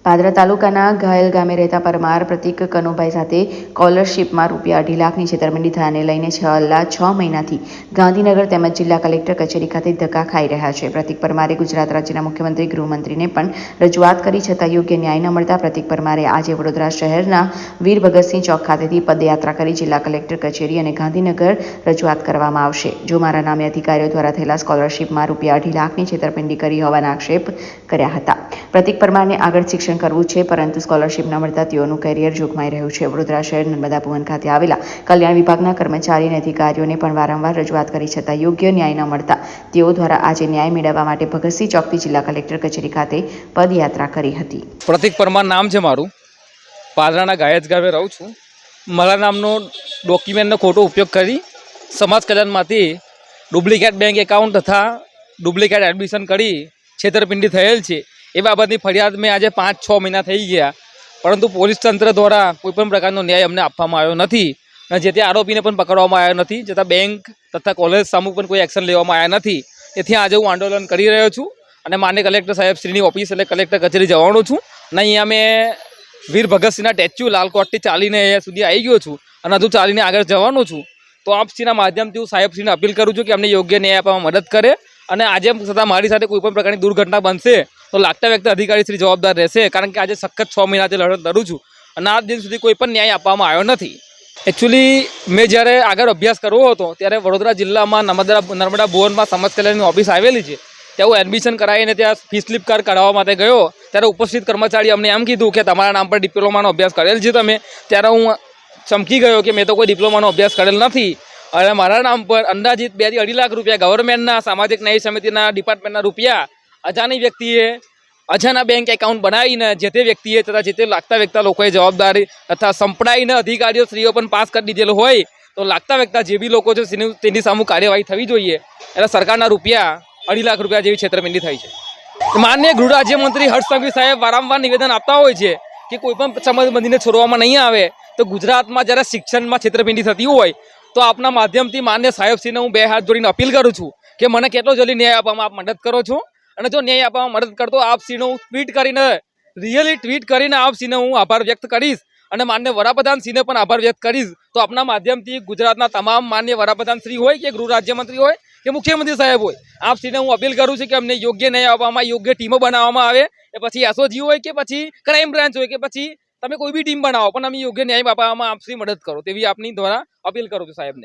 પાદરા તાલુકાના ઘાયલ ગામે રહેતા પરમાર પ્રતિક કનુભાઈ સાથે સ્કોલરશીપમાં ₹2.5 લાખની છેતરપિંડી થયાને લઈને છેલ્લા 6 મહિનાથી ગાંધીનગર તેમજ જિલ્લા કલેક્ટર કચેરી ખાતે ધક્કા ખાઈ રહ્યા છે. પ્રતિક પરમારે ગુજરાત રાજ્યના મુખ્યમંત્રી ગૃહમંત્રીને પણ રજૂઆત કરી છતાં યોગ્ય ન્યાય ન મળતા પ્રતિક પરમારે આજે વડોદરા શહેરના વીર ભગતસિંહ ચોક ખાતેથી પદયાત્રા કરી જિલ્લા કલેક્ટર કચેરી અને ગાંધીનગર રજૂઆત કરવામાં આવશે. જો મારા નામે અધિકારીઓ દ્વારા થયેલા સ્કોલરશીપમાં ₹2.5 લાખની છેતરપિંડી કરી હોવાના આક્ષેપ કર્યા હતા. પ્રતિક પરમારને આગળ શિક્ષણ કરવું છે, પરંતુ સ્કોલરશીપ ન મળતા તેઓનું કેરિયર જોખમાઈ રહ્યું છે. વડોદરા શહેર નર્મદા ભુવન ખાતે આવેલા કલ્યાણ વિભાગના કર્મચારી અને અધિકારીઓને પણ વારંવાર રજૂઆત કરી છતાં યોગ્ય ન્યાય ન મળતા તેઓ દ્વારા આજે ન્યાય મેળવવા માટે ભગતસિંહ ચોકથી જિલ્લા કલેક્ટર કચેરી ખાતે પદયાત્રા કરી હતી. પ્રતિક પરમાર નામ છે મારું. પાદરાના ગાયજ ગામે રહું છું. મારા નામનો ડોક્યુમેન્ટનો ખોટો ઉપયોગ કરી સમાજ કલ્યાણમાંથી ડુપ્લિકેટ બેંક એકાઉન્ટ તથા ડુપ્લિકેટ એડમિશન કરી છેતરપિંડી થયેલ છે. એ બાબતની ફરિયાદ મેં આજે 5-6 મહિના થઈ ગયા, પરંતુ પોલીસ તંત્ર દ્વારા કોઈપણ પ્રકારનો ન્યાય અમને આપવામાં આવ્યો નથી અને જે તે આરોપીને પણ પકડવામાં આવ્યો નથી, છતાં બેંક તથા કોલેજ સામે પણ કોઈ એક્શન લેવામાં આવ્યા નથી. તેથી આજે હું આંદોલન કરી રહ્યો છું અને માન્ય કલેક્ટર સાહેબ શ્રીની ઓફિસ એટલે કલેક્ટર કચેરી જવાનો છું અને અહીંયા મેં વીર ભગતસિંહના સ્ટેચ્યુ લાલકોટથી ચાલીને અહીંયા સુધી આવી ગયો છું અને હજુ ચાલીને આગળ જવાનો છું. તો આપશ્રીના માધ્યમથી હું સાહેબશ્રીને અપીલ કરું છું કે અમને યોગ્ય ન્યાય આપવામાં મદદ કરે અને આજે છતાં મારી સાથે કોઈપણ પ્રકારની દુર્ઘટના બનશે તો લાગતા વ્યક્તિ અધિકારી શ્રી જવાબદાર રહેશે, કારણ કે આજે સખત 6 મહિનાથી લડત લડું છું અને આજ દિન સુધી કોઈ પણ ન્યાય આપવામાં આવ્યો નથી. એકચ્યુઅલી મેં જ્યારે આગળ અભ્યાસ કરવો હતો ત્યારે વડોદરા જિલ્લામાં નર્મદા ભુવનમાં સમાજ કલ્યાણની ઓફિસ આવેલી છે. ત્યાં હું એડમિશન કરાવીને ત્યાં ફી સ્લીપ કાર્ડ કઢાવવા માટે ગયો ત્યારે ઉપસ્થિત કર્મચારી અમને એમ કીધું કે તમારા નામ પર ડિપ્લોમાનો અભ્યાસ કરેલ છે તમે. ત્યારે હું ચમકી ગયો કે મેં તો કોઈ ડિપ્લોમાનો અભ્યાસ કરેલ નથી અને મારા નામ પર અંદાજિત 2 થી 2.5 લાખ રૂપિયા ગવર્મેન્ટના સામાજિક ન્યાય સમિતિના ડિપાર્ટમેન્ટના રૂપિયા અજાણી વ્યક્તિએ અજાણા બેંક એકાઉન્ટ બનાવીને જે તે વ્યક્તિએ તથા જે તે લાગતા વ્યક્તા લોકોએ જવાબદારી તથા સંપડાઈને અધિકારીઓ શ્રીઓ પણ પાસ કરી દીધેલો હોય તો લાગતા વ્યક્તા જે બી લોકો છે તેની સામે કાર્યવાહી થવી જોઈએ. એટલે સરકારના રૂપિયા 2.5 લાખ રૂપિયા જેવી છેતરપિંડી થઈ છે. માનનીય ગૃહ રાજ્યમંત્રી હર્ષ સંઘવી સાહેબ વારંવાર નિવેદન આપતા હોય છે કે કોઈ પણ સમજબંધીને છોડવામાં નહીં આવે. તો ગુજરાતમાં જ્યારે શિક્ષણમાં છેતરપિંડી થતી હોય તો આપના માધ્યમથી માન્ય સાહેબશ્રીને હું 2 હાથ જોડીને અપીલ કરું છું કે મને કેટલો જલ્દી ન્યાય આપવામાં આપ મદદ કરો છો અને જો ન્યાય આપવામાં મદદ કરતો આપશ્રીને હું ટ્વીટ કરીને આપશ્રીને હું આભાર વ્યક્ત કરીશ અને માન્ય વડાપ્રધાનશ્રીને પણ આભાર વ્યક્ત કરીશ. તો આપના માધ્યમથી ગુજરાતના તમામ માન્ય વડાપ્રધાનશ્રી હોય કે ગૃહ રાજ્યમંત્રી હોય કે મુખ્યમંત્રી સાહેબ હોય, આપશ્રીને હું અપીલ કરું છું કે અમને યોગ્ય ન્યાય આપવામાં, યોગ્ય ટીમો બનાવવામાં આવે. એ પછી એસઓજી હોય કે પછી ક્રાઇમ બ્રાન્ચ હોય કે પછી તમે કોઈ બી ટીમ બનાવો, પણ અમે યોગ્ય ન્યાય આપવામાં આપશ્રી મદદ કરો તેવી આપની દ્વારા અપીલ કરું છું સાહેબને.